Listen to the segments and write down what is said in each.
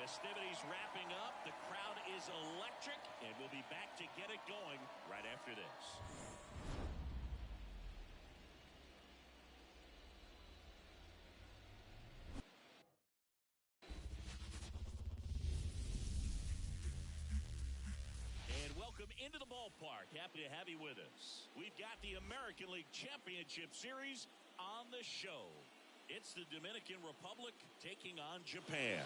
Festivities wrapping up. The crowd is electric, and we'll be back to get it going right after this. And welcome into the ballpark. Happy to have you with us. We've got the American League Championship Series on the show. It's the Dominican Republic taking on Japan.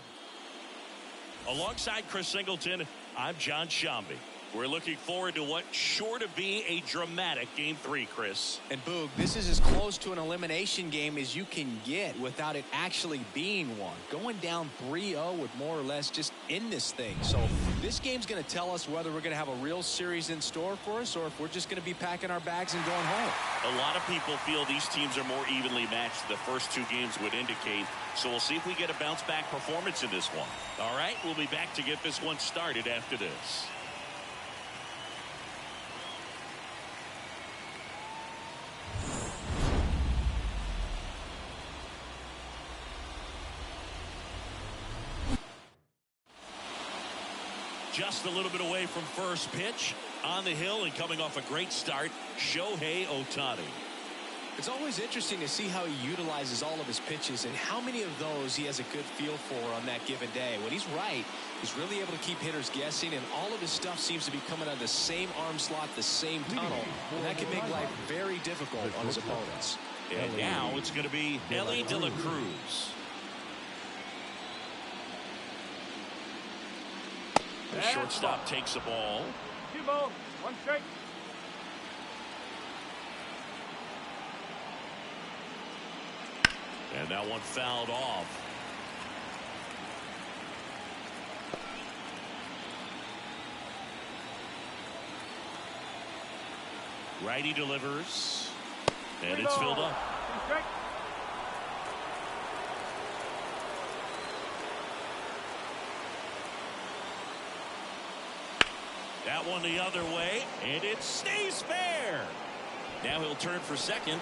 Alongside Chris Singleton, I'm John Shambi. We're looking forward to what's sure to be a dramatic Game 3, Chris. And Boog, this is as close to an elimination game as you can get without it actually being one. Going down 3-0 would more or less just end this thing. So this game's going to tell us whether we're going to have a real series in store for us or if we're just going to be packing our bags and going home. A lot of people feel these teams are more evenly matched. The first two games would indicate. So we'll see if we get a bounce-back performance in this one. All right, we'll be back to get this one started after this. Just a little bit away from first pitch. On the hill and coming off a great start, Shohei Ohtani. It's always interesting to see how he utilizes all of his pitches and how many of those he has a good feel for on that given day. When he's right, he's really able to keep hitters guessing, and all of his stuff seems to be coming out of the same arm slot, the same tunnel. And that can make life very difficult on his opponents. And now it's going to be Elly De La Cruz. The shortstop takes the ball. 2 balls, 1 strike. And that one fouled off. Righty delivers. And it's filled up. 2 strike. That one the other way, and it stays fair. Now he'll turn for second.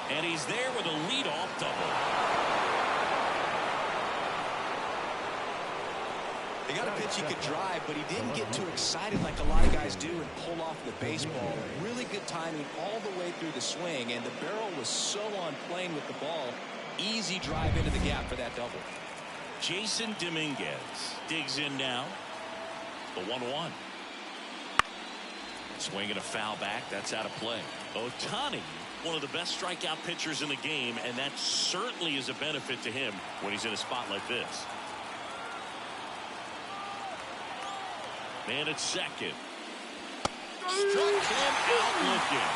And he's there with a leadoff double. They got a pitch he could drive, but he didn't get too excited like a lot of guys do and pull off the baseball. Really good timing all the way through the swing, and the barrel was so on plane with the ball. Easy drive into the gap for that double. Jason Dominguez digs in now. The 1-1. Swinging a foul back. That's out of play. Ohtani, one of the best strikeout pitchers in the game, and that certainly is a benefit to him when he's in a spot like this. Man at second. Struck him out looking.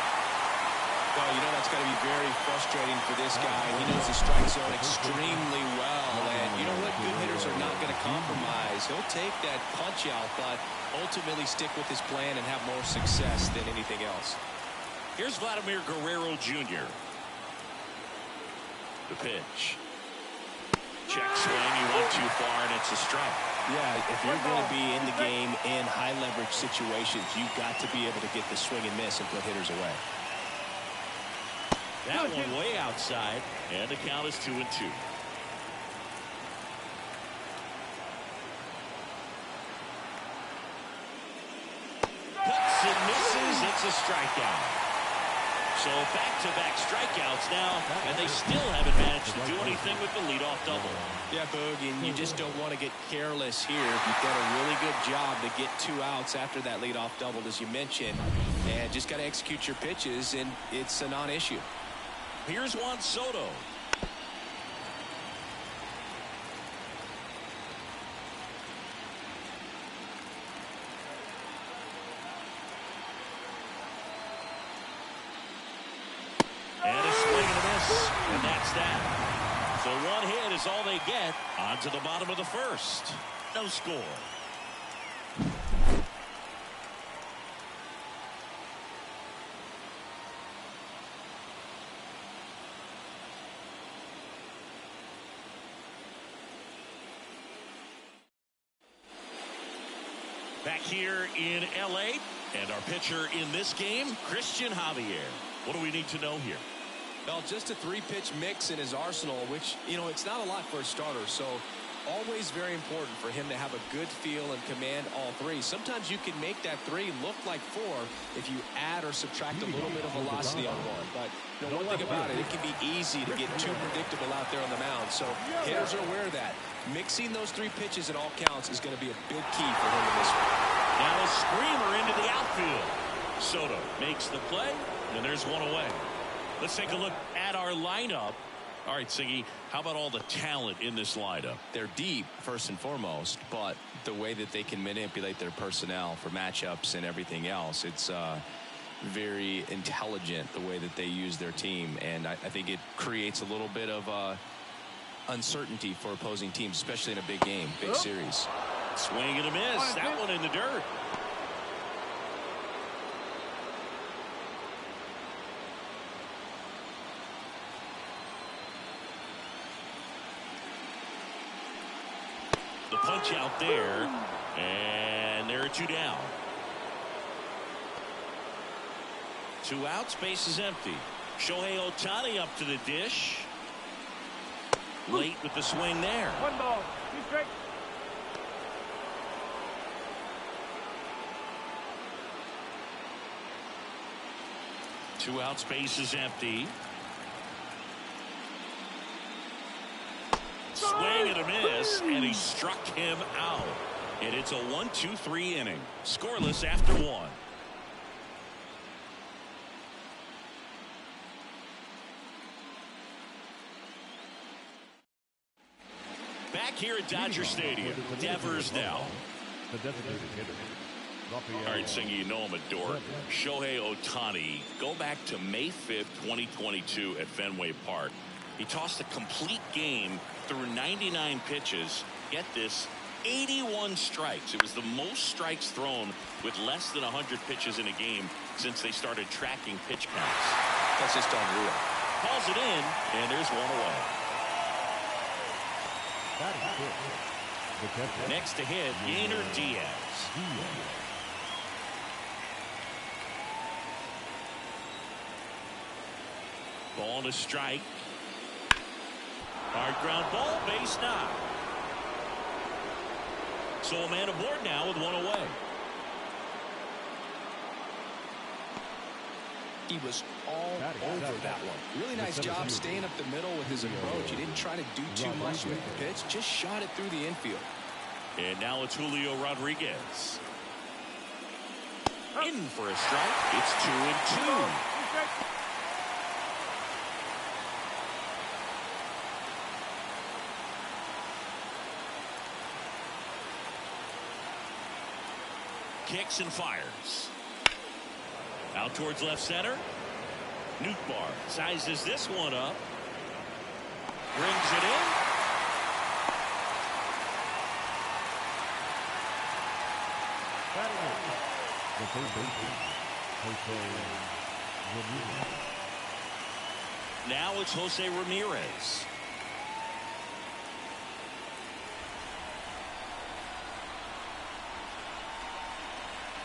Well, you know that's got to be very frustrating for this guy. He knows the strike zone extremely well, and you know what? Good hitters are not going to compromise. He'll take that punch out, but ultimately stick with his plan and have more success than anything else. Here's Vladimir Guerrero Jr. The pitch. Check swing. He went too far, and it's a strike. Yeah, if you're going to be in the game in high leverage situations, you've got to be able to get the swing and miss and put hitters away. That one way outside, and the count is 2-2. Cuts and misses. It's a strikeout. So back-to-back strikeouts now, and they still haven't managed to do anything with the leadoff double. Yeah, Boog, and you just don't want to get careless here. You've done a really good job to get 2 outs after that leadoff double, as you mentioned, and just got to execute your pitches, and it's a non-issue. Here's Juan Soto. And a swing and a miss, and that's that. So 1 hit is all they get. On to the bottom of the first. No score. Back here in L.A., and our pitcher in this game, Christian Javier. What do we need to know here? Well, just a 3-pitch mix in his arsenal, which, you know, it's not a lot for a starter. So always very important for him to have a good feel and command all three. Sometimes you can make that three look like four if you add or subtract a little bit of velocity on one. But you know, one thing about it, it can be easy to get too predictable out there on the mound. So hitters are aware of that. Mixing those three pitches at all counts is going to be a big key for him in this one. Now a screamer into the outfield. Soto makes the play, and there's one away. Let's take a look at our lineup. All right, Siggy, how about all the talent in this lineup? They're deep, first and foremost, but the way that they can manipulate their personnel for matchups and everything else, it's very intelligent the way that they use their team, and I think it creates a little bit of uncertainty for opposing teams, especially in a big game, big series. Swing and a miss. That one in the dirt. The punch out there, and there are two down. 2 outs, base is empty. Shohei Ohtani up to the dish. Late with the swing there. 1 ball, 2 strikes. Two outs, base is empty. Swing and a miss, and he struck him out. And it's a 1-2-3 inning. Scoreless after 1. Back here at Dodger Stadium, Devers now. The designated hitter. All right, Singy, you know I'm a dork. Shohei Ohtani, go back to May 5th, 2022 at Fenway Park. He tossed a complete game through 99 pitches. Get this, 81 strikes. It was the most strikes thrown with less than 100 pitches in a game since they started tracking pitch counts. That's just unreal. Calls it in, and there's one away. Next to hit, Yainer Diaz. Ball to strike. Hard ground ball, base knock. So a man aboard now with one away. He was all over that one. Really nice job staying up the middle with his approach. He didn't try to do too much with the pitch, just shot it through the infield. And now it's Julio Rodriguez. In for a strike. It's 2-2. Kicks and fires. Out towards left center. Nootbaar sizes this one up. Brings it in. Now it's Jose Ramirez.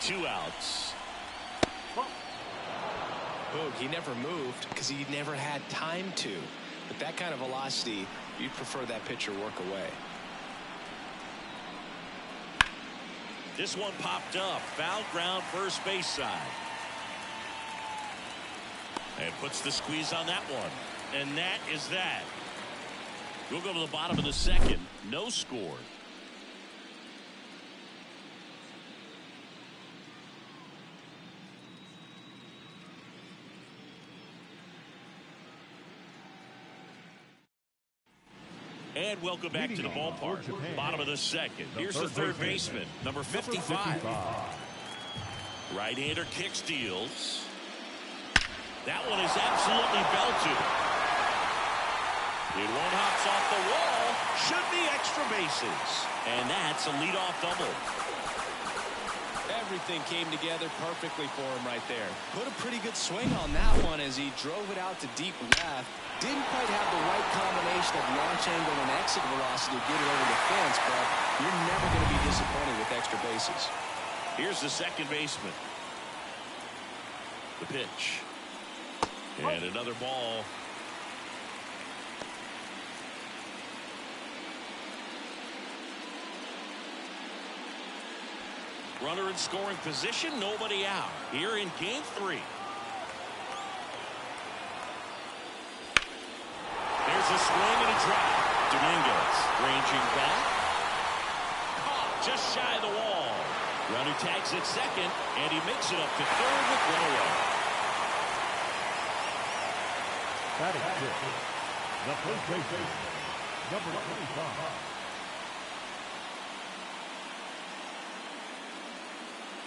Two outs. Boog, he never moved because he never had time to. But that kind of velocity, you'd prefer that pitcher work away. This one popped up. Foul ground, first base side. And puts the squeeze on that one. And that is that. We'll go to the bottom of the second. No score. And welcome back to the ballpark. Bottom of the second. Here's the third baseman, number 55. Right-hander kick steals. That one is absolutely belted. It one hops off the wall. Should be extra bases. And that's a leadoff double. Everything came together perfectly for him right there. Put a pretty good swing on that one as he drove it out to deep left. Didn't quite have the right combination of launch angle and exit velocity to get it over the fence, but you're never going to be disappointed with extra bases. Here's the second baseman. The pitch. And another ball. Runner in scoring position, nobody out. Here in game 3. There's a swing and a drive. Dominguez ranging back. Caught just shy of the wall. Runner tags at second, and he makes it up to third with one away. That is it. The first baseman, number 25.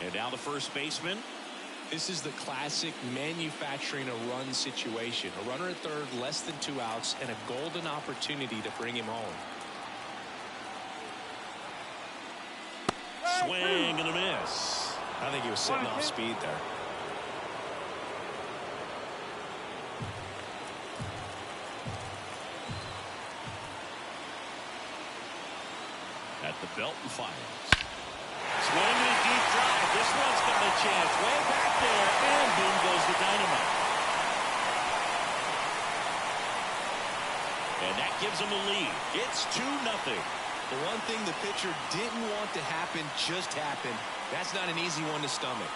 And now the first baseman. This is the classic manufacturing a run situation. A runner at third, less than 2 outs, and a golden opportunity to bring him home. Swing and a miss. I think he was sitting off speed there. At the belt and fires. Swing and a deep drive. This one's got a chance. Way back there, and boom goes the dynamite. And that gives him a lead. It's 2-0. The one thing the pitcher didn't want to happen just happened. That's not an easy one to stomach.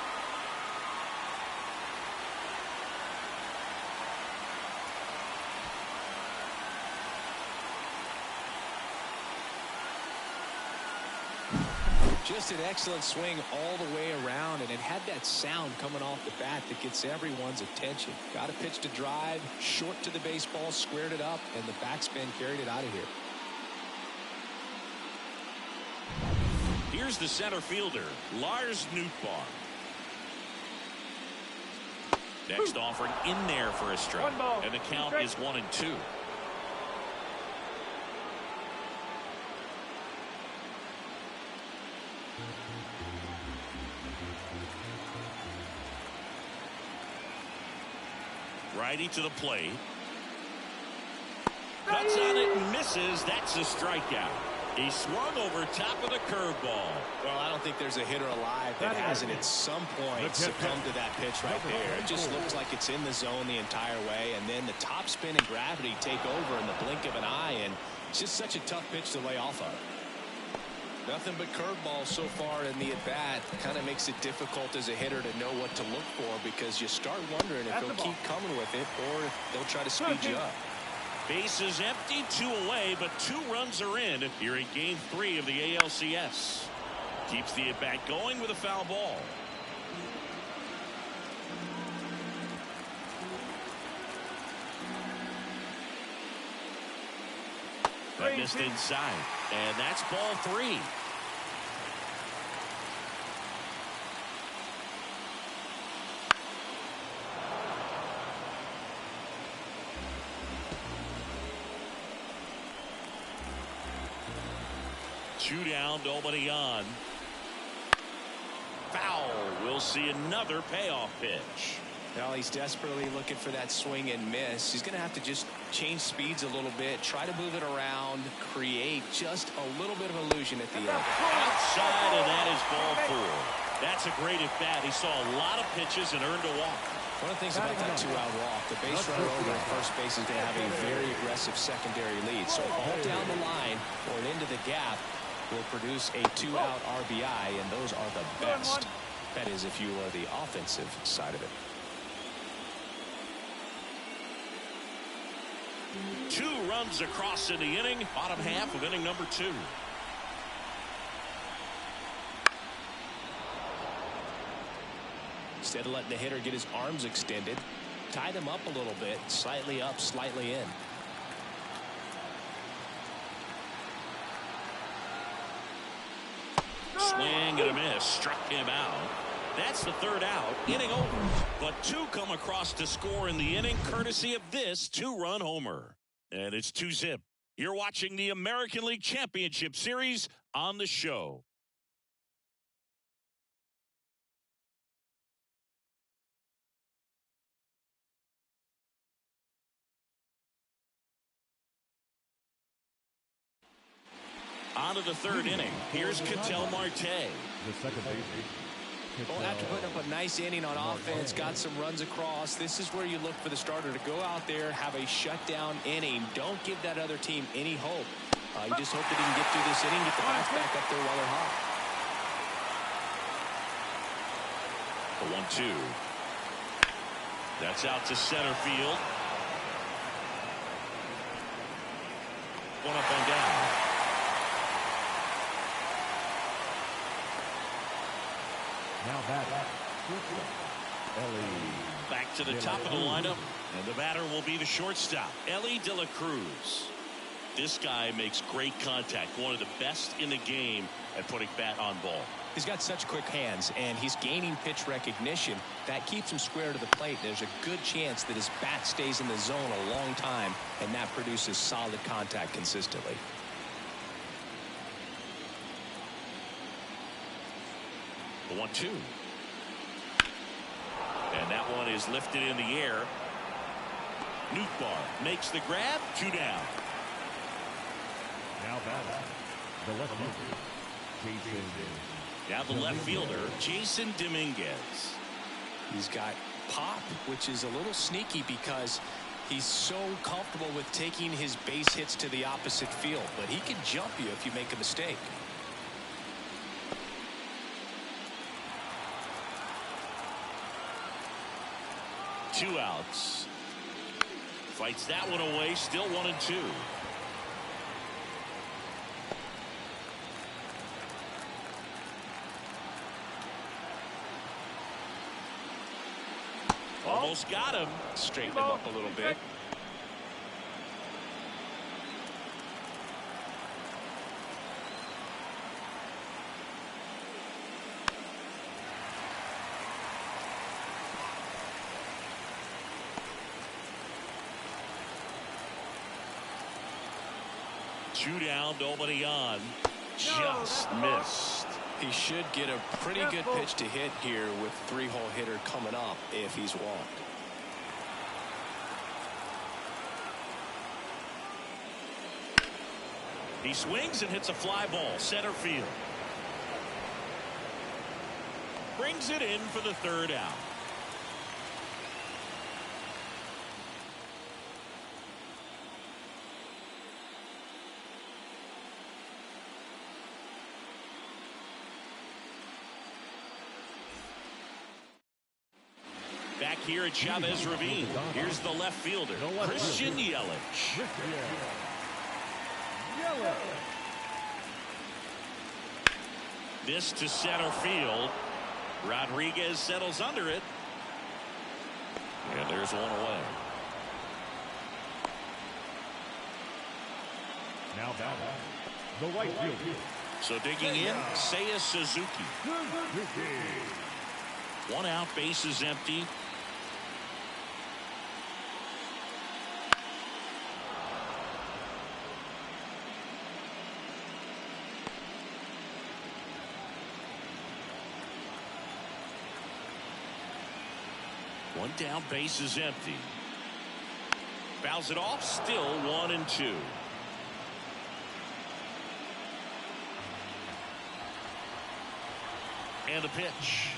Just an excellent swing all the way around, and it had that sound coming off the bat that gets everyone's attention. Got a pitch to drive, short to the baseball, squared it up, and the backspin carried it out of here. Here's the center fielder, Lars Nootbaar. Next offering in there for a strike. And the count is 1-2. Righty to the plate. Cuts on it and misses. That's a strikeout. He swung over top of the curveball. Well, I don't think there's a hitter alive that hasn't at some point succumbed to that pitch right there. It just looks like it's in the zone the entire way, and then the top spin and gravity take over in the blink of an eye, and it's just such a tough pitch to lay off of. Nothing but curveball so far in the at-bat. Kind of makes it difficult as a hitter to know what to look for, because you start wondering if they'll keep coming with it or if they'll try to speed you up. Bases empty, 2 away, but 2 runs are in here in game 3 of the ALCS. Keeps the at-bat going with a foul ball. That missed inside, and that's ball 3. Two down, nobody on. Foul. We'll see another payoff pitch. Well, he's desperately looking for that swing and miss. He's going to have to just change speeds a little bit, try to move it around, create just a little bit of illusion at the end. Outside, and that is ball 4. That's a great at-bat. He saw a lot of pitches and earned a walk. One of the things about that 2-out walk, the base runner over at first base is going to have a very aggressive secondary lead. So a ball down the line or into the gap will produce a 2-out RBI, and those are the best. That is, if you are the offensive side of it. 2 runs across in the inning, bottom half of inning number 2. Instead of letting the hitter get his arms extended, tie them up a little bit, slightly up, slightly in. Swing and a miss, struck him out. That's the 3rd out, inning over. But 2 come across to score in the inning, courtesy of this 2-run homer. And it's 2-zip. You're watching the American League Championship Series on the show. On to the 3rd inning. Here's Ketel Marte. The second baseman. Well, after putting up a nice inning on offense, got some runs across, this is where you look for the starter to go out there, have a shutdown inning. Don't give that other team any hope. You just hope that he can get through this inning, get the bats back up there while they're hot. The 1-2. That's out to center field. One up and down. Now back. Ellie. Back to the top of the lineup, and the batter will be the shortstop, Ellie De La Cruz. This guy makes great contact, one of the best in the game at putting bat on ball. He's got such quick hands, and he's gaining pitch recognition. That keeps him square to the plate. There's a good chance that his bat stays in the zone a long time, and that produces solid contact consistently. The 1-2. And that one is lifted in the air. Nootbaar makes the grab. 2 down. Now back. The left fielder, Jason. Now the left fielder, Jason Dominguez. He's got pop, which is a little sneaky because he's so comfortable with taking his base hits to the opposite field, but he can jump you if you make a mistake. Two outs. Fights that one away. Still 1-2. Almost got him. Straighten him up a little bit. Two down, nobody on. Just missed. He should get a pretty good pitch to hit here with 3-hole hitter coming up if he's walked. He swings and hits a fly ball, center field. Brings it in for the 3rd out. Back here at Chavez Ravine, here's the left fielder, Christian Yelich. This to center field. Rodriguez settles under it. And there's one away. Now back. The right fielder. So digging in, Seiya Suzuki. 1 out, base is empty. One down, base is empty. Fouls it off, still 1-2. And the pitch.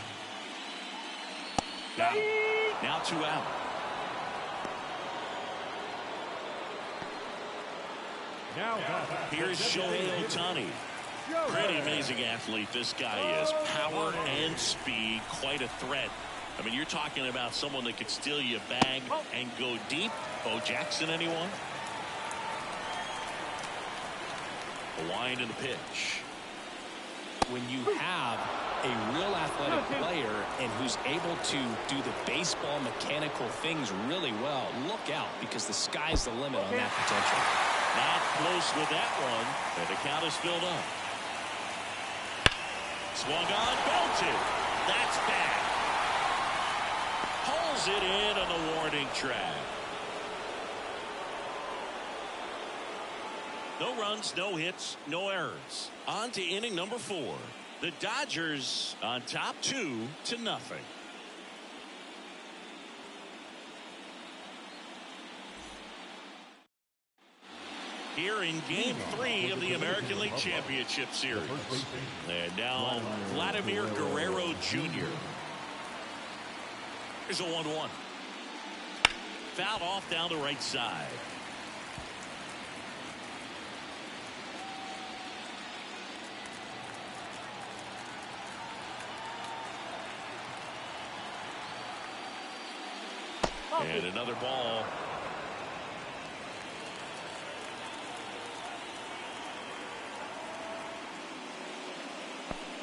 Now 2 out. Here's Shohei Ohtani. Pretty amazing athlete this guy is. Power and speed, quite a threat. I mean, you're talking about someone that could steal you a bag and go deep. Bo Jackson, anyone? The wind and the pitch. When you have a real athletic player and who's able to do the baseball mechanical things really well, look out, because the sky's the limit on that potential. Not close with that one, and the count is filled up. Swung on, belted. That's bad. Pulls it in on the warning track. No runs, no hits, no errors. On to inning number 4. The Dodgers on top 2-0. Here in Game 3 of the American League Championship Series. And now Vladimir Guerrero Jr. Here's a 1-1. Fouled off down the right side. And another ball.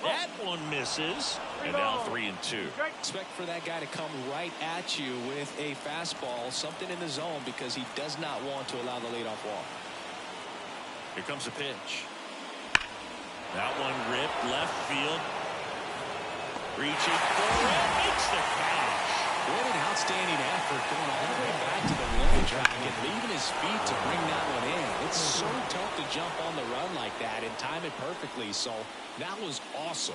That one misses. And now 3-2. Expect for that guy to come right at you with a fastball, something in the zone, because he does not want to allow the leadoff walk. Here comes the pitch. That one ripped left field. Reaching forward, makes the catch. What an outstanding effort, going all the way back to the warning track and leaving his feet to bring that one in. It's so tough to jump on the run like that and time it perfectly. So that was awesome.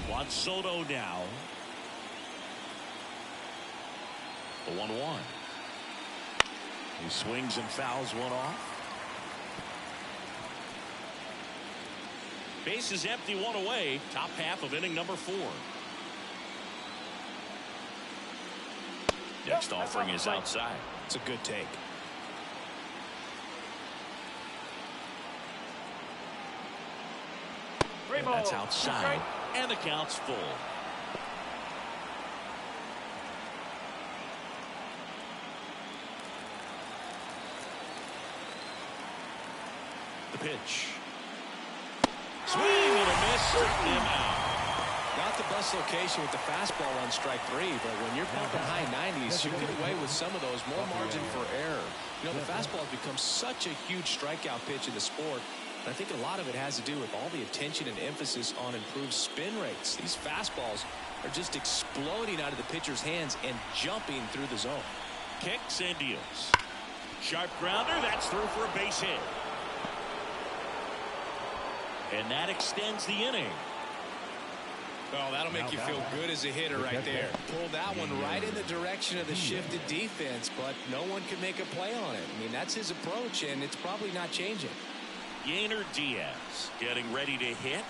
Juan Soto now. The 1-1. He swings and fouls one off. Base is empty, one away. Top half of inning number 4. Next offering is outside. It's a good take. And that's outside. And the count's full. The pitch. Swing and a miss. Took him out. Not the best location with the fastball on strike 3, but when you're pumping high 90s, you get away with some of those, more margin for error. You know, the fastball has become such a huge strikeout pitch in the sport. And I think a lot of it has to do with all the attention and emphasis on improved spin rates. These fastballs are just exploding out of the pitcher's hands and jumping through the zone. Kicks and deals. Sharp grounder. That's through for a base hit. And that extends the inning. Oh, that'll make you feel good as a hitter right there. Pulled that one right in the direction of the shifted defense, but no one can make a play on it. I mean, that's his approach, and it's probably not changing. Yainer Diaz getting ready to hit.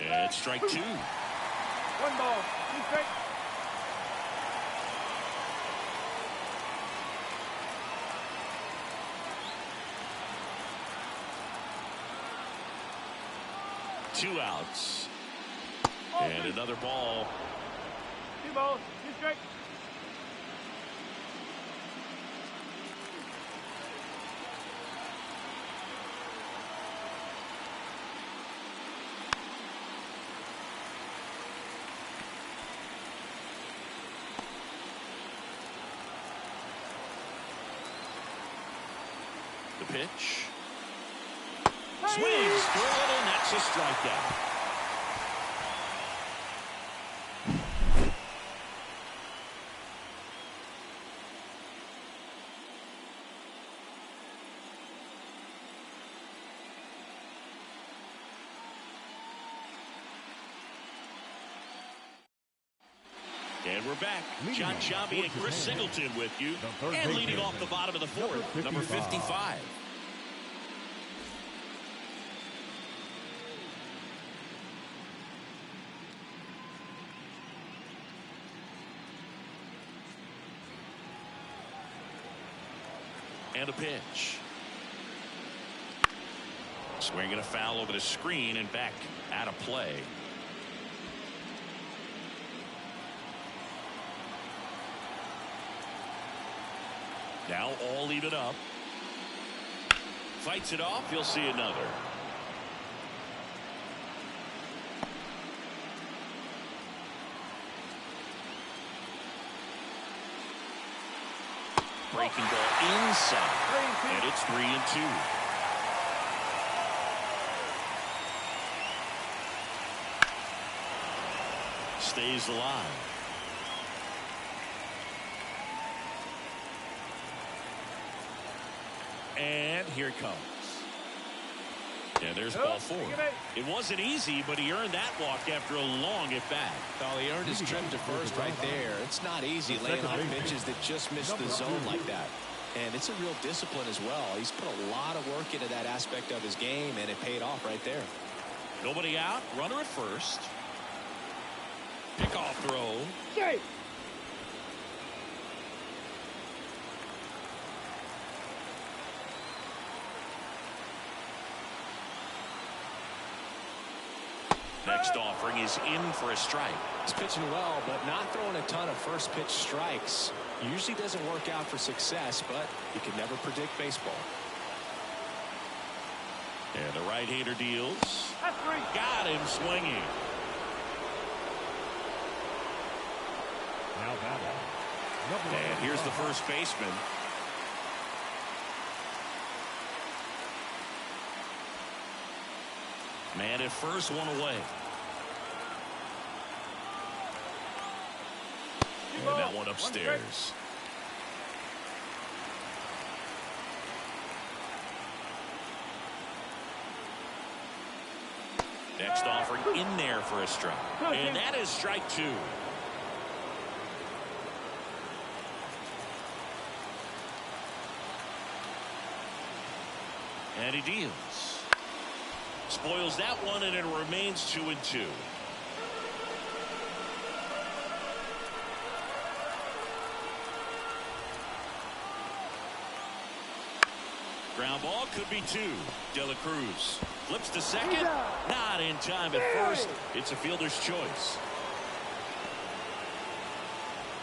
And strike 2. 1 ball, 2 strikes. Two outs. And another ball. 2 balls, 2 strikes. The pitch. Swings through it, and that's a strikeout. And we're back. John Sciambi and Chris Singleton with you. And leading off the bottom of the 4th, number 55. And a pitch. Swinging a foul over the screen and back out of play. Now all even up. Fights it off. You'll see another. Breaking ball inside. And it's 3-2. Stays alive. And here it comes. And there's ball 4. It wasn't easy, but he earned that walk after a long at bat. Oh, he earned his trip to first right there. It's not easy laying off pitches that just miss the zone like that. And it's a real discipline as well. He's put a lot of work into that aspect of his game, and it paid off right there. Nobody out. Runner at first. Pickoff throw. Straight. Next offering is in for a strike. He's pitching well, but not throwing a ton of first pitch strikes. Usually doesn't work out for success, but you can never predict baseball. And the right-hander deals. That's three. Got him swinging. Now batting. And here's the first baseman. Man at first, one away. And that one upstairs. Next offering in there for a strike. And that is strike two. And he deals. Spoils that one, and it remains 2-2. Ground ball could be two. De La Cruz flips to second. Not in time at first. It's a fielder's choice.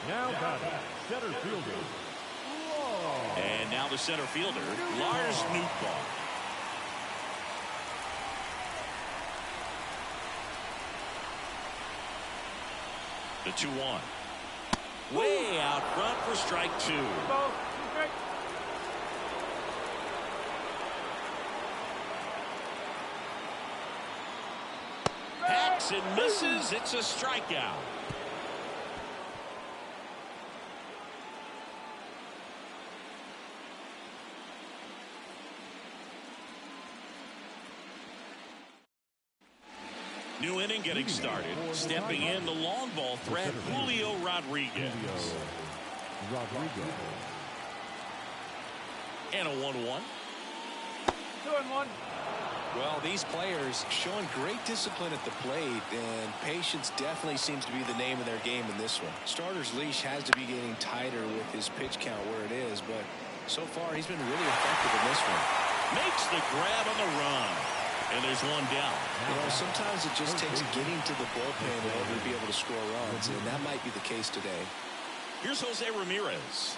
Now batting. Center fielder. And now the center fielder, Lars Nootbaar. The 2-1. Way out front for strike two. Ball. Two straight. Hacks and misses. It's a strikeout. New inning getting started. Stepping in the long ball threat, Julio Rodriguez. And a 1-1. 2-1. Well, these players showing great discipline at the plate, and patience definitely seems to be the name of their game in this one. Starter's leash has to be getting tighter with his pitch count where it is, but so far he's been really effective in this one. Makes the grab on the run. And there's one down. You know, sometimes it just takes getting to the bullpen in order to be able to score runs, and that might be the case today. Here's Jose Ramirez.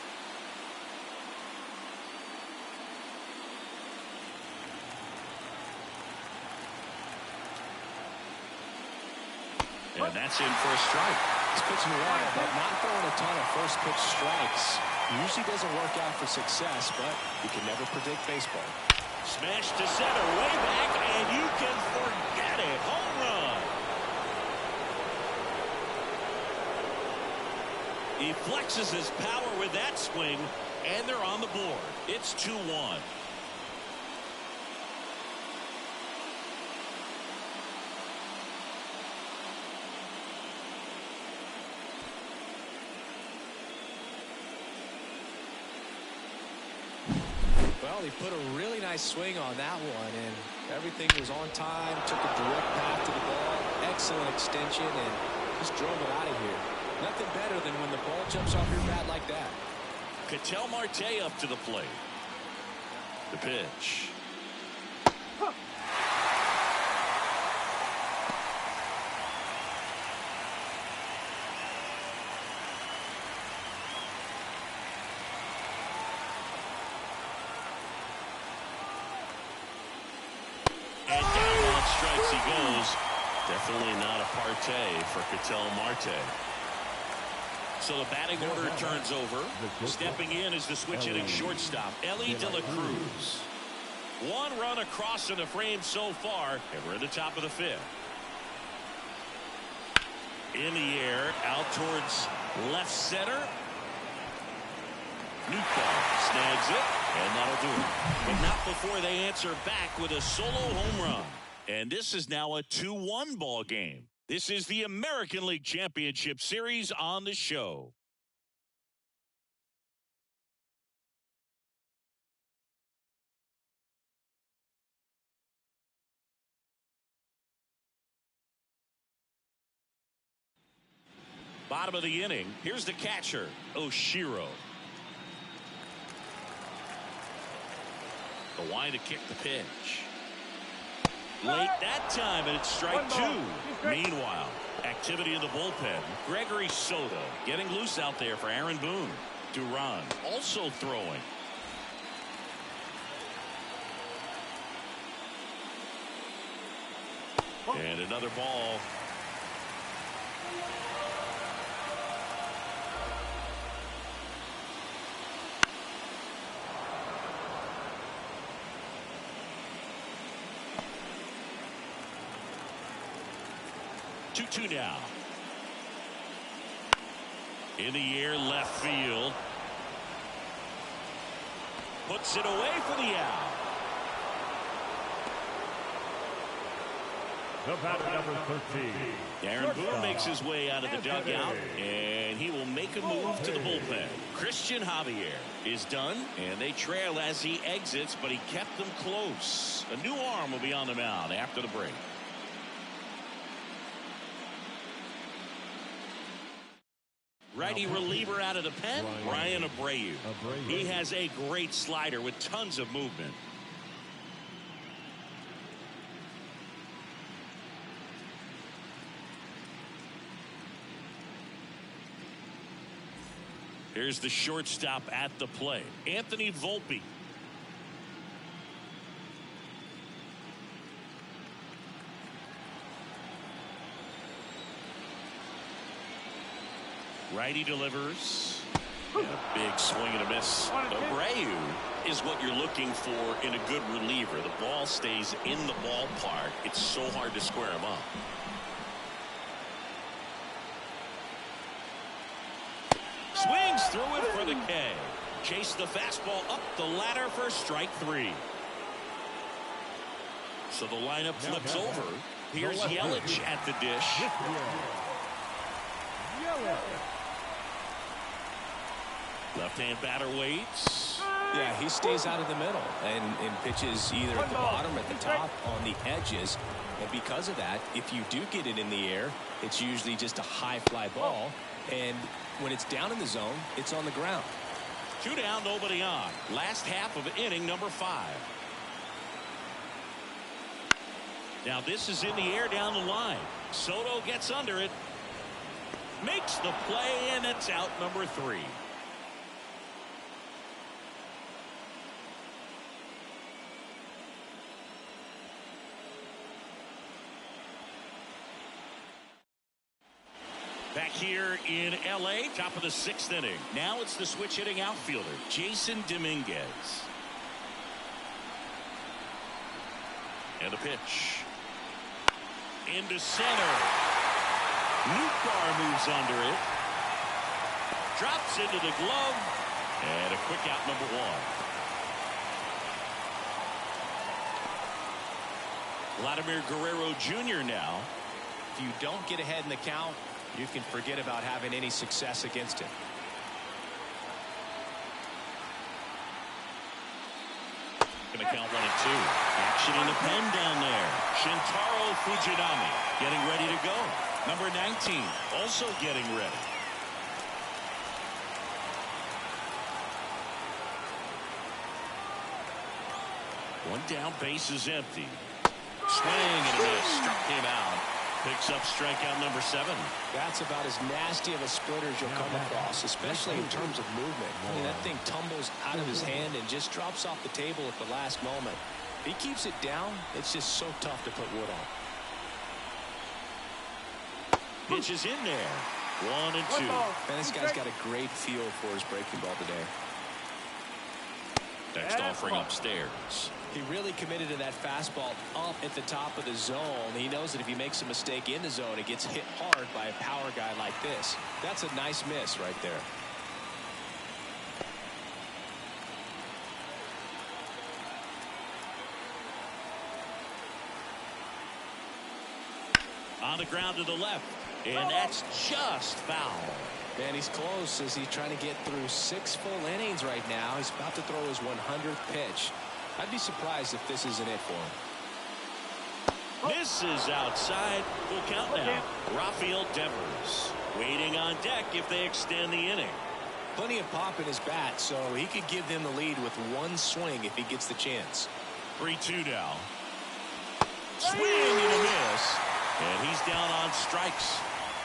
And that's in for a strike. He's pitching well, but not throwing a ton of first pitch strikes. Usually doesn't work out for success, but you can never predict baseball. Smash to center, way back, and you can forget it. Home run. He flexes his power with that swing, and they're on the board. It's 2-1. Well, he put a really nice swing on that one, and everything was on time, took a direct path to the ball, excellent extension, and just drove it out of here. Nothing better than when the ball jumps off your bat like that. Ketel Marte up to the plate. The pitch. He goes. Definitely not a partay for Ketel Marte. So the batting order turns over. Stepping in is the switch hitting shortstop, Ellie De La Cruz. One run across in the frame so far, and we're at the top of the fifth. In the air, out towards left center. Nootbaar snags it, and that'll do it. But not before they answer back with a solo home run. And this is now a 2-1 ball game. This is the American League Championship Series on the show. Bottom of the inning. Here's the catcher, Oshiro. The wind to kick the pitch. Late that time, and it's strike two. Meanwhile, activity in the bullpen. Gregory Soto getting loose out there for Aaron Boone. Duran also throwing. And another ball. Two now. In the air, left field. Puts it away for the out. The batter, number 13. Aaron Boone makes his way out of the dugout, and he will make a move to the bullpen. Christian Javier is done, and they trail as he exits, but he kept them close. A new arm will be on the mound after the break. Righty reliever out of the pen, Ryan Abreu. He has a great slider with tons of movement. Here's the shortstop at the plate, Anthony Volpe. Righty delivers. And a big swing and a miss. Abreu is what you're looking for in a good reliever. The ball stays in the ballpark. It's so hard to square him up. Swings through it for the K. Chase the fastball up the ladder for strike three. So the lineup flips over. Here's Yelich at the dish. Left-hand batter waits. Yeah, he stays out of the middle and pitches either at the bottom or at the top on the edges. And because of that, if you do get it in the air, it's usually just a high fly ball. And when it's down in the zone, it's on the ground. Two down, nobody on. Last half of inning number 5. Now this is in the air down the line. Soto gets under it. Makes the play, and it's out number 3. Back here in L.A., top of the 6th inning. Now it's the switch hitting outfielder, Jason Dominguez. And the pitch. Into center. Newcar moves under it. Drops into the glove. And a quick out, number 1. Vladimir Guerrero Jr. now. If you don't get ahead in the count, you can forget about having any success against him. Gonna count 1-2. Action in the pen down there. Shintaro Fujinami getting ready to go. Number 19 also getting ready. One down, base is empty. Swing and a miss. Struck him out. Picks up strikeout number 7. That's about as nasty of a splitter as you'll come across, especially in terms of movement. I mean, that thing tumbles out of his hand and just drops off the table at the last moment. If he keeps it down, it's just so tough to put wood on. Pitch is in there. 1-2. Man, this guy's got a great feel for his breaking ball today. Next offering upstairs. He really committed to that fastball up at the top of the zone. He knows that if he makes a mistake in the zone, it gets hit hard by a power guy like this. That's a nice miss right there. On the ground to the left. And that's just foul. Man, he's close as he's trying to get through 6 full innings right now. He's about to throw his 100th pitch. I'd be surprised if this isn't it for him. This is outside. Full count now. Rafael Devers waiting on deck if they extend the inning. Plenty of pop in his bat, so he could give them the lead with one swing if he gets the chance. 3-2 now. Swing and a miss. And he's down on strikes.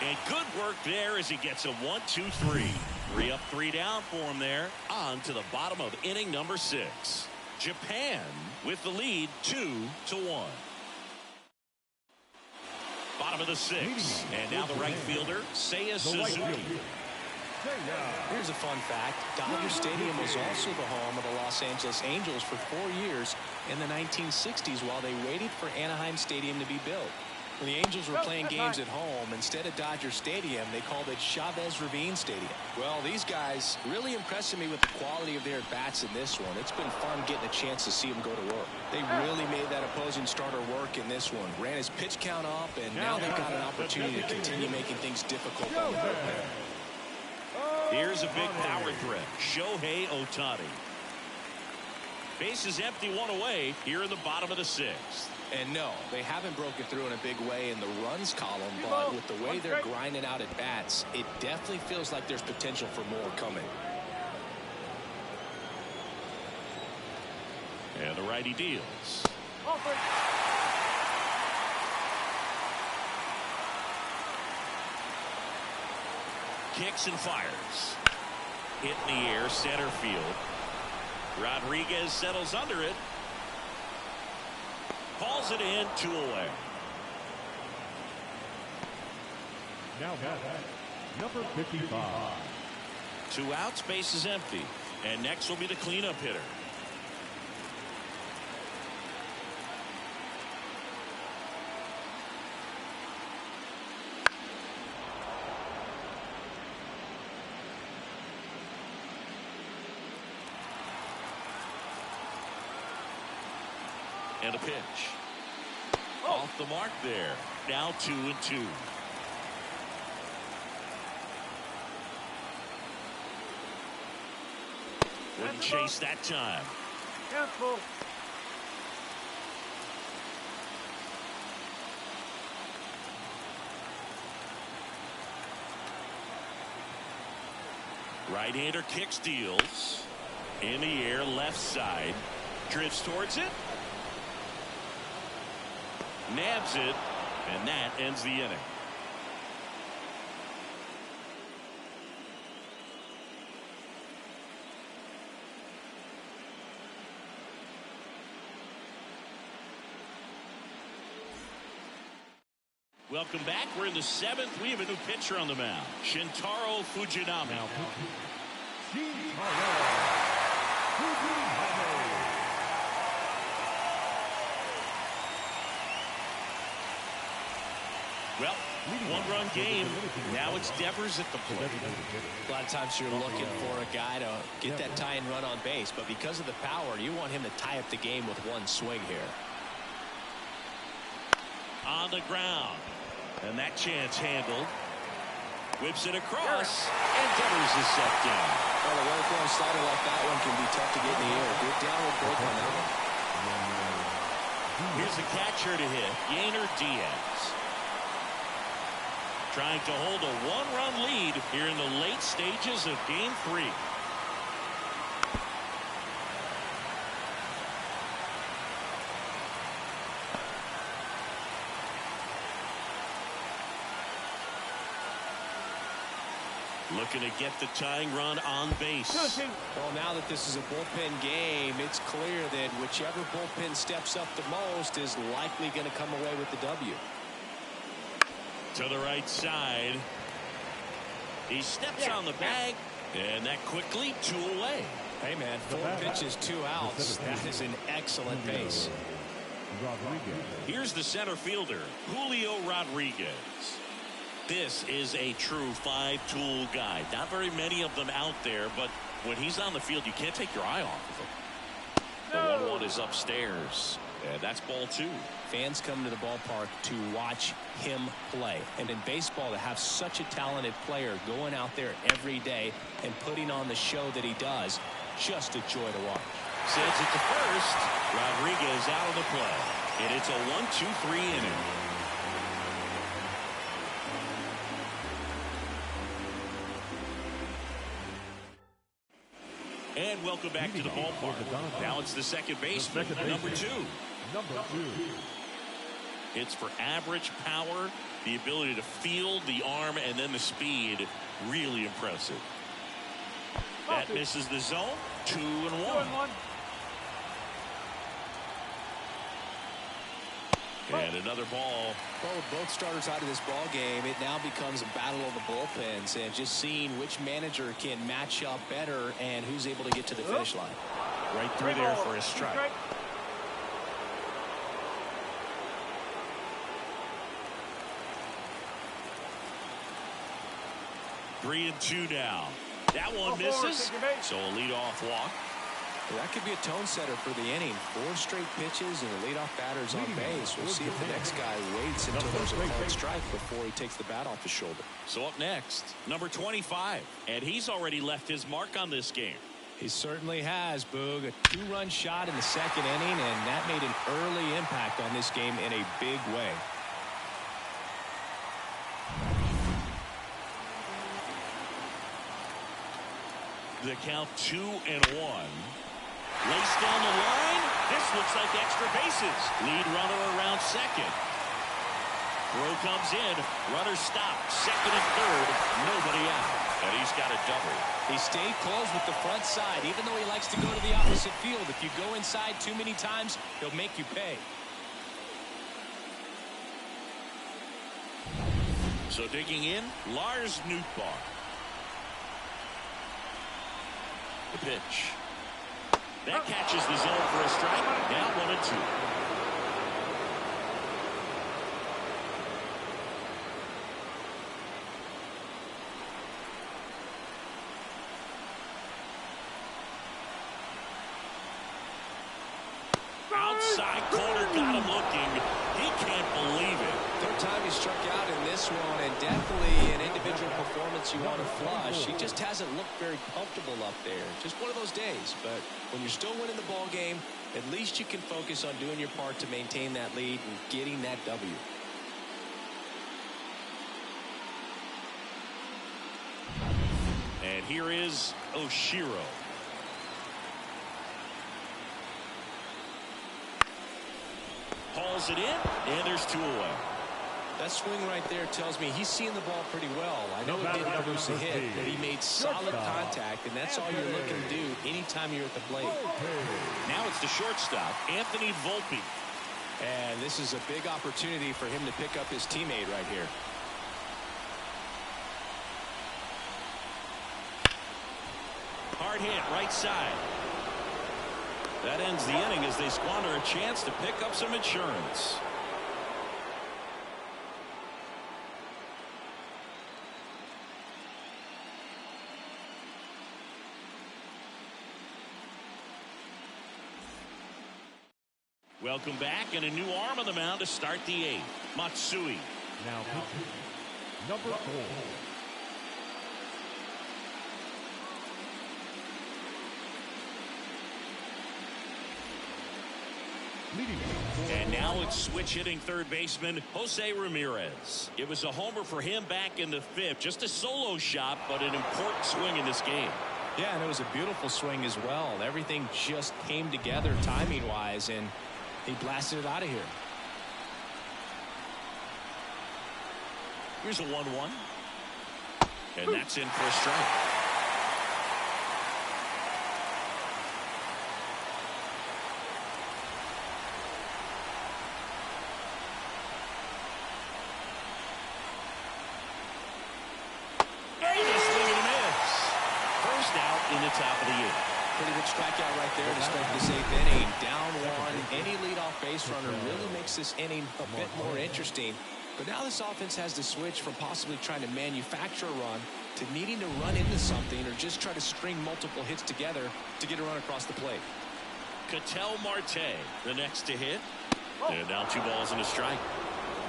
And good work there as he gets a 1-2-3. 3 up, 3 down for him there. On to the bottom of inning number 6. Japan with the lead 2-1. Bottom of the 6th. And now the right fielder, Seiya Suzuki. Here's a fun fact. Dodger Stadium was also the home of the Los Angeles Angels for 4 years in the 1960s while they waited for Anaheim Stadium to be built. When the Angels were playing games at home, instead of Dodger Stadium, they called it Chavez-Ravine Stadium. Well, these guys really impressing me with the quality of their at-bats in this one. It's been fun getting a chance to see them go to work. They really made that opposing starter work in this one. Ran his pitch count up, and now they've got an opportunity to continue making things difficult on the bullpen. Here's a big power threat, Shohei Ohtani. Base is empty, 1 away here in the bottom of the 6th. And no, they haven't broken through in a big way in the runs column, but with the way they're grinding out at bats, it definitely feels like there's potential for more coming. And the righty deals. Kicks and fires. Hit in the air, center field. Rodriguez settles under it. Calls it in, 2 away. Now number 55. 2 outs, base is empty. And next will be the cleanup hitter. And a pitch. Off the mark there. Now 2-2. Wouldn't chase that time. Careful. Right-hander kicks, deals. In the air, left side. Drifts towards it. Nabs it, and that ends the inning. Welcome back. We're in the 7th. We have a new pitcher on the mound, Shintaro Fujinami. Well, 1-run game. Now it's Devers at the plate. A lot of times you're looking for a guy to get that tying run on base, but because of the power, you want him to tie up the game with 1 swing here. On the ground. And that chance handled. Whips it across. And Devers is set down. Well, a well-thrown slider like that one can be tough to get in the air. Good downward break on that one. Here's the catcher to hit, Yainer Diaz. Trying to hold a 1-run lead here in the late stages of Game 3. Looking to get the tying run on base. Well, now that this is a bullpen game, it's clear that whichever bullpen steps up the most is likely going to come away with the W. To the right side. He steps on the bag, and that quickly 2 away. Hey, man, 4 pitches, 2 outs. That is an excellent pace. Here's the center fielder, Julio Rodriguez. This is a true 5-tool guy. Not very many of them out there, but when he's on the field, you can't take your eye off of him. The 1-1 is upstairs, and that's ball 2. Fans come to the ballpark to watch him play. And in baseball, to have such a talented player going out there every day and putting on the show that he does, just a joy to watch. Sends it to first. Rodriguez out of the play. And it's a 1-2-3 inning. And welcome back to the ballpark. Now it's the second baseman, number 2. It's for average power, the ability to field, the arm, and then the speed. Really impressive. That misses the zone. 2-1. And another ball. Well, with both starters out of this ball game, it now becomes a battle of the bullpens and just seeing which manager can match up better and who's able to get to the finish line. Right through there for a strike. Three and two now. That one misses. So a leadoff walk. Well, that could be a tone setter for the inning. 4 straight pitches and the leadoff batter's on base. We'll see if the next guy waits until there's a called strike before he takes the bat off his shoulder. So up next, number 25. And he's already left his mark on this game. He certainly has, Boog. A 2-run shot in the second inning, and that made an early impact on this game in a big way. The count 2-1. Laced down the line. This looks like extra bases. Lead runner around second. Throw comes in. Runner stopped. Second and third. Nobody out. And he's got a double. He stayed close with the front side, even though he likes to go to the opposite field. If you go inside too many times, he'll make you pay. So digging in, Lars Nootbaar. The pitch. That catches the zone for a strike. Now 1-2. Outside corner, got him looking. He can't believe it. Third time he struck out in this one, and definitely an individual performance you want to flush. He just hasn't looked very comfortable up there. Just one of those days. But when you're still winning the ball game, at least you can focus on doing your part to maintain that lead and getting that W. And here is Oshiro. Hauls it in, and there's 2 away. That swing right there tells me he's seeing the ball pretty well. I know it didn't produce a hit, but he made solid contact, and that's all you're looking to do anytime you're at the plate. Now it's the shortstop, Anthony Volpe. And this is a big opportunity for him to pick up his teammate right here. Hard hit, right side. That ends the inning as they squander a chance to pick up some insurance. Welcome back, and a new arm on the mound to start the 8th. Matsui. Now pitching, number 4. And now it's switch hitting third baseman Jose Ramirez. It was a homer for him back in the 5th. Just a solo shot, but an important swing in this game. Yeah, and it was a beautiful swing as well. Everything just came together timing-wise, and he blasted it out of here. Here's a 1-1. And that's in for a strike. In the top of the 8th. Pretty good strikeout right there to start this 8th inning. Down 1. Any leadoff base runner really makes this inning a bit more interesting. But now this offense has to switch from possibly trying to manufacture a run to needing to run into something or just try to string multiple hits together to get a run across the plate. Ketel Marte, the next to hit. And now 2 balls and a strike.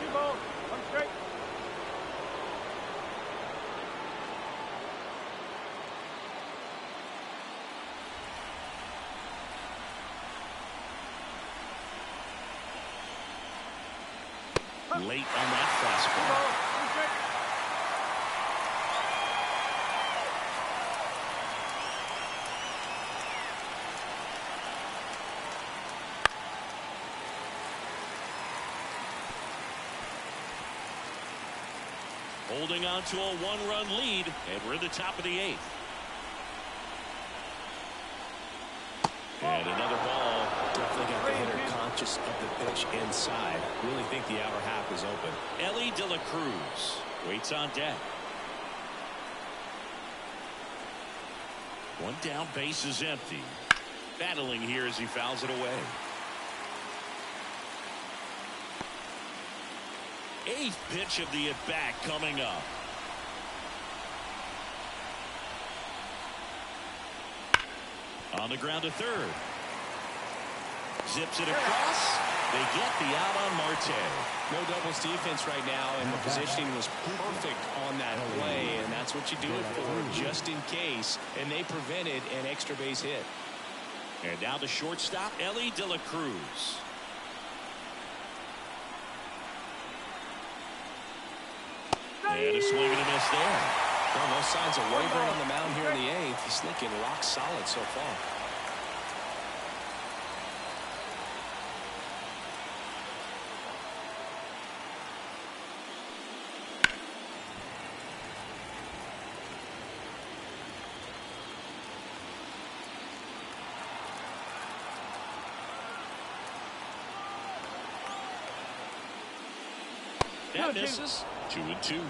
2 balls, 1 strike. Late on that fastball. holding on to a one-run lead, and we're in the top of the 8th. And another ball. Definitely got the hitter conscious of the pitch inside. Really think the outer half is open. Ellie De La Cruz waits on deck. One down, base is empty. Battling here as he fouls it away. 8th pitch of the at-bat coming up. On the ground to third. Zips it across. They get the out on Marte. No doubles defense right now, and the positioning was perfect on that play, and that's what you do it for, just in case, and they prevented an extra base hit. And now the shortstop, Ellie De La Cruz. And a swing and a miss there. Well, no signs of wavering on the mound here in the 8th. He's looking rock solid so far. That misses. 2-2.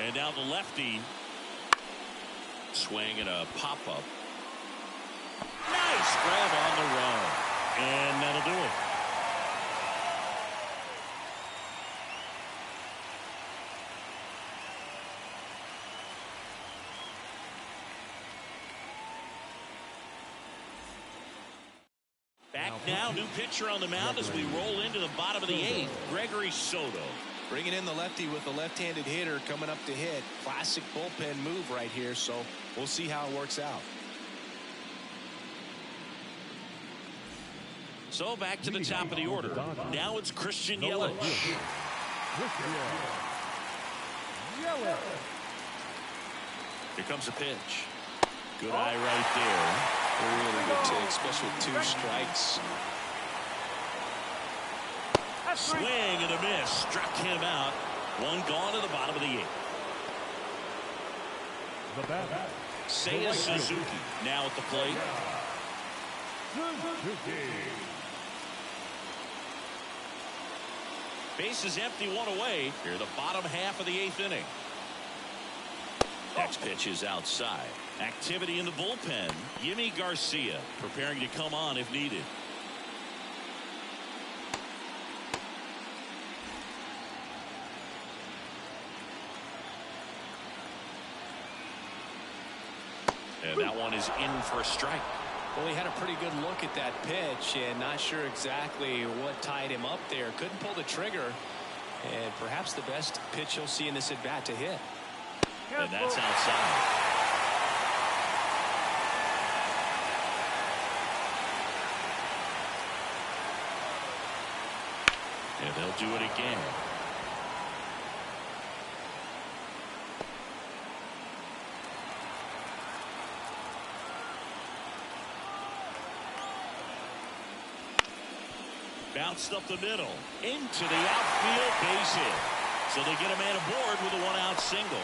And now the lefty. Swing and a pop-up. Nice grab on the run. And that'll do it. Back now, new pitcher on the mound as we roll into the bottom of the 8th, Gregory Soto. Bringing in the lefty with a left-handed hitter coming up to hit. Classic bullpen move right here, so we'll see how it works out. So back to the top of the order. Now it's Christian Yelich. Here comes a pitch. Good eye right there. Really good take, especially with 2 strikes. Swing and a miss. Struck him out. One gone to the bottom of the 8th. Seiya Suzuki now at the plate. Base is empty, 1 away. Here the bottom half of the 8th inning. Next pitch is outside. Activity in the bullpen. Yimi Garcia preparing to come on if needed. And that one is in for a strike. Well, he had a pretty good look at that pitch and not sure exactly what tied him up there. Couldn't pull the trigger. And perhaps the best pitch he'll see in this at bat to hit. And that's outside. And they'll do it again. Bounced up the middle into the outfield, base hit. So they get a man aboard with a 1-out single.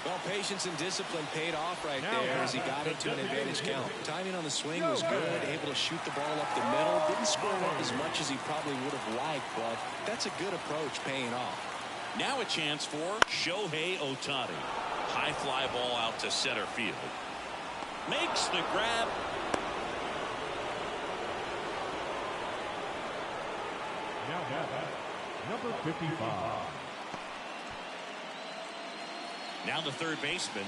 Well, patience and discipline paid off right there as he got into an advantage count. Timing on the swing was good, able to shoot the ball up the middle. Didn't score up as much as he probably would have liked, but that's a good approach paying off. Now a chance for Shohei Ohtani. High fly ball out to center field. Makes the grab. Number 55. Now the third baseman.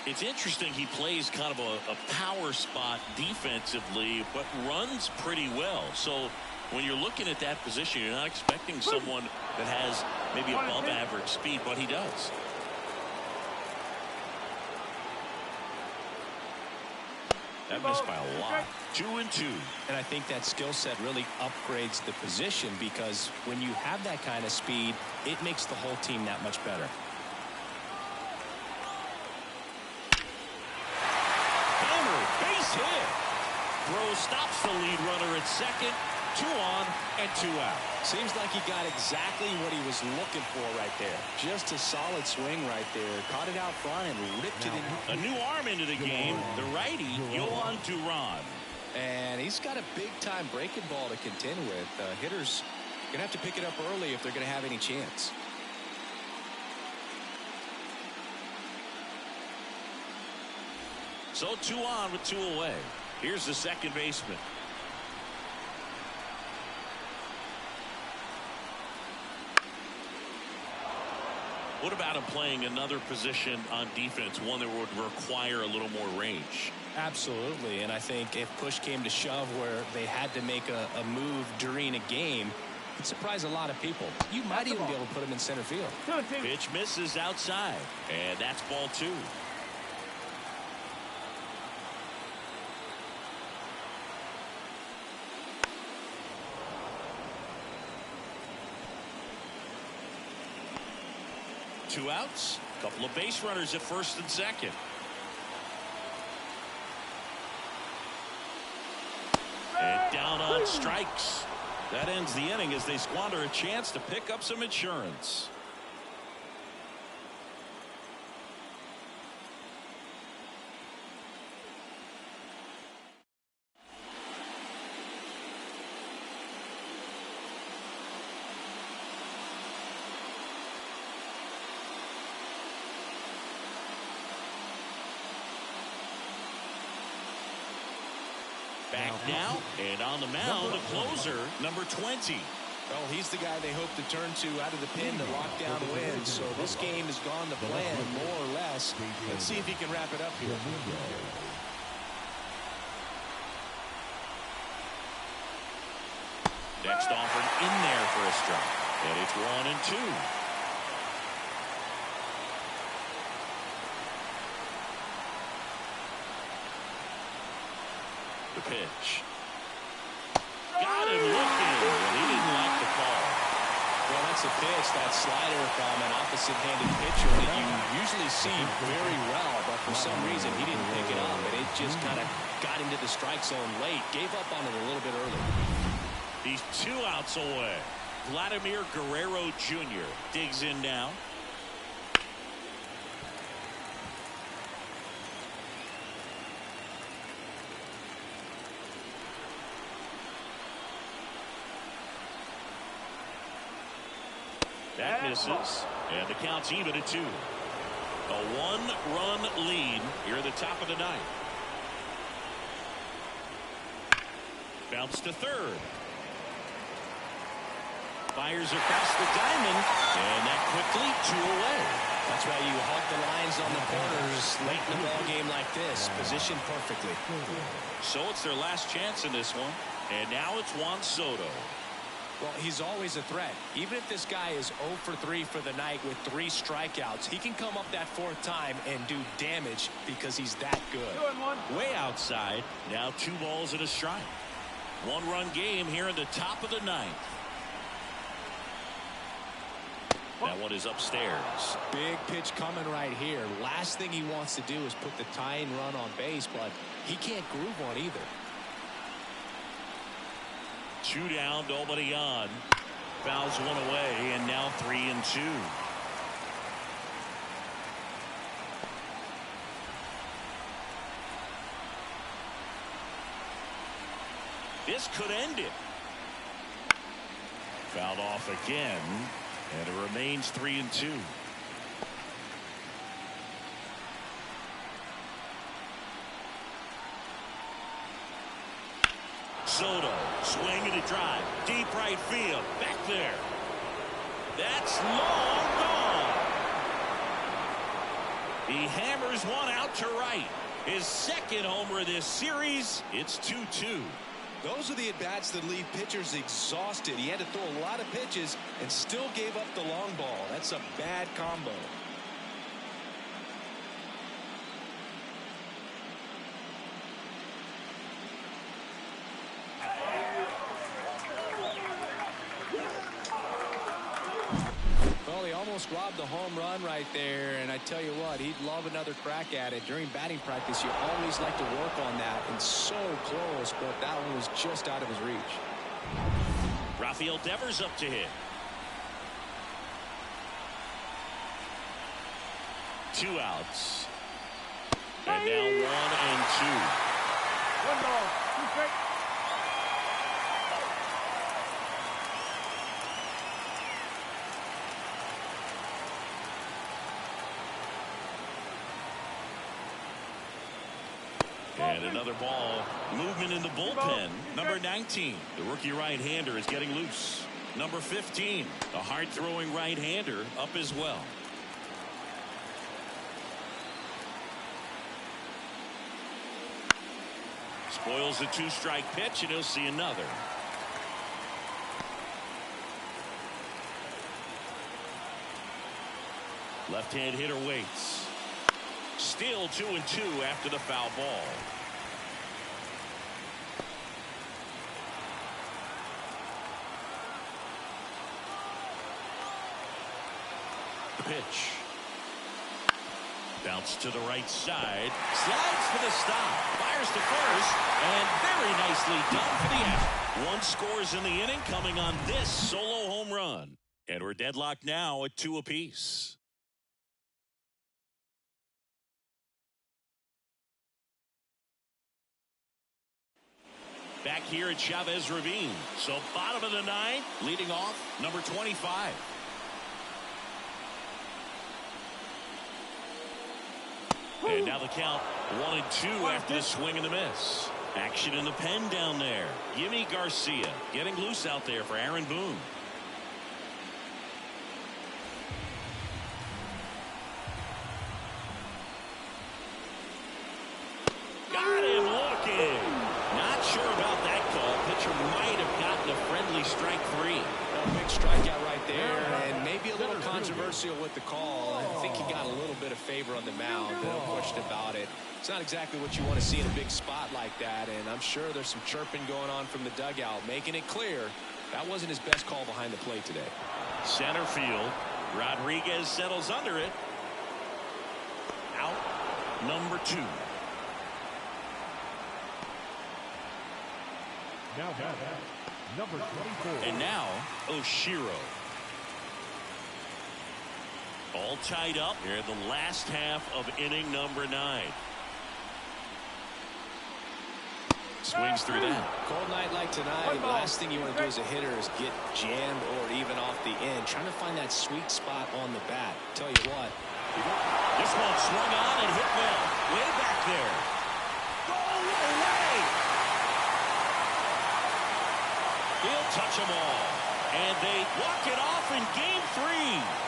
It's interesting, he plays kind of a power spot defensively, but runs pretty well. So when you're looking at that position, you're not expecting someone that has maybe above average speed, but he does. That missed by a lot. 2-2. And I think that skill set really upgrades the position because when you have that kind of speed, it makes the whole team that much better. base hit. Throw stops the lead runner at second. 2 on and 2 out. Seems like he got exactly what he was looking for right there. Just a solid swing right there. Caught it out front and ripped it in. A new arm into the game. The righty, Yohan Duran. And he's got a big-time breaking ball to contend with. Hitters going to have to pick it up early if they're going to have any chance. So 2 on with 2 away. Here's the second baseman. What about him playing another position on defense, one that would require a little more range? Absolutely, and I think if push came to shove where they had to make a move during a game, it'd surprise a lot of people. You might even be able to put him in center field. Pitch misses outside, and that's ball 2. Two outs, a couple of base runners at first and second. And down on strikes. That ends the inning as they squander a chance to pick up some insurance. Back now, and on the mound, the closer, number 20. Well, he's the guy they hope to turn to out of the pen to lock down wins. So this game has gone to plan, more or less. Let's see if he can wrap it up here. Next offered in there for a strike. And it's 1 and 2. The pitch. Got him looking, and he didn't like the call. Well, that's a pitch, that slider from an opposite-handed pitcher that you usually see very well, but for some reason he didn't pick it up, and it just kind of got into the strike zone late. Gave up on it a little bit early. He's 2 outs away. Vladimir Guerrero Jr. digs in now. That misses, and the count's even at 2. A 1-run lead here at the top of the 9th. Bounce to third. Fires across the diamond, and that quickly 2 away. That's why you hug the lines on the corners late in the ball game like this, positioned perfectly. So it's their last chance in this one, and now it's Juan Soto. Well, he's always a threat. Even if this guy is 0 for 3 for the night with 3 strikeouts, he can come up that 4th time and do damage because he's that good. Way outside. Now 2 balls and a strike. 1-run game here in the top of the 9th. That one is upstairs. Big pitch coming right here. Last thing he wants to do is put the tying run on base, but he can't groove one either. 2 down, nobody on. Fouls 1 away, and now 3 and 2. This could end it. Fouled off again, and it remains 3 and 2. Soto swinging a drive, deep right field, back there. That's long gone. He hammers one out to right. His 2nd homer of this series. It's 2-2. Those are the at-bats that leave pitchers exhausted. He had to throw a lot of pitches and still gave up the long ball. That's a bad combo. almost robbed the home run right there, and I tell you what, he'd love another crack at it. During batting practice, you always like to work on that, and so close, but that one was just out of his reach. Rafael Devers up to hit. 2 outs. And now 1 and 2. 1 ball, 2 straight. And another ball. Movement in the bullpen. Number 19, the rookie right-hander, is getting loose. Number 15, the hard-throwing right-hander, up as well. Spoils the 2-strike pitch, and he'll see another. Left-hand hitter waits. Still 2 and 2 after the foul ball. The pitch. Bounce to the right side. Slides for the stop. Fires to first. And very nicely done for the out. 1 scores in the inning, coming on this solo home run. And we're deadlocked now at 2 apiece. Back here at Chavez Ravine. So bottom of the 9th, leading off number 25. And now the count 1 and 2 after the swing and the miss. Action in the pen down there. Yimi Garcia getting loose out there for Aaron Boone. Got him looking. Not sure about that call. Pitcher might have gotten a friendly strike 3. A big strikeout right there, and maybe a little controversial with the call. I think he got a little bit of favor on the mound. No question about it. It's not exactly what you want to see in a big spot like that, and I'm sure there's some chirping going on from the dugout, making it clear that wasn't his best call behind the plate today. Center field. Rodriguez settles under it. Out number 2. Now number 24. And now Oshiro. All tied up here in the last half of inning number 9. Swings through that. Cold night like tonight, last thing you want to do as a hitter is get jammed or even off the end. Trying to find that sweet spot on the bat. Tell you what. This one swung on and hit well. Way back there. Go away. He'll touch them all. And they walk it off in game 3.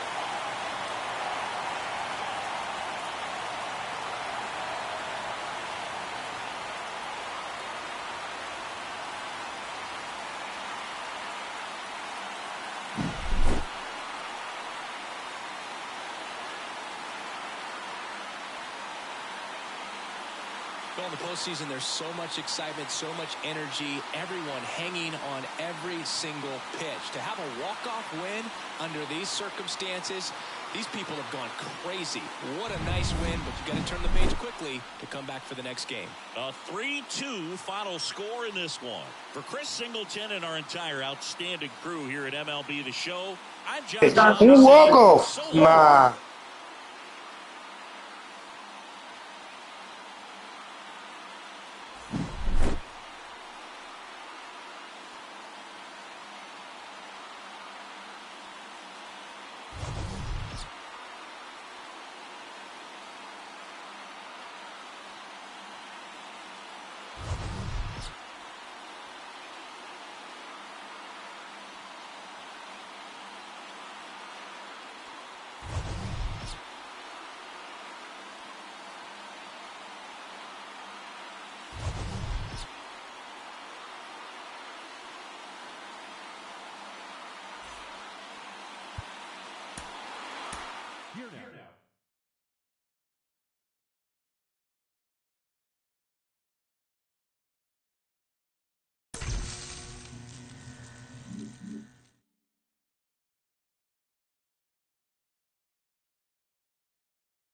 In the postseason, there's so much excitement, so much energy, everyone hanging on every single pitch. To have a walk-off win under these circumstances, these people have gone crazy. What a nice win, but you got to turn the page quickly to come back for the next game. A 3-2 final score in this one. For Chris Singleton and our entire outstanding crew here at MLB The Show, I'm John. Estás un loco. Nah. Here now,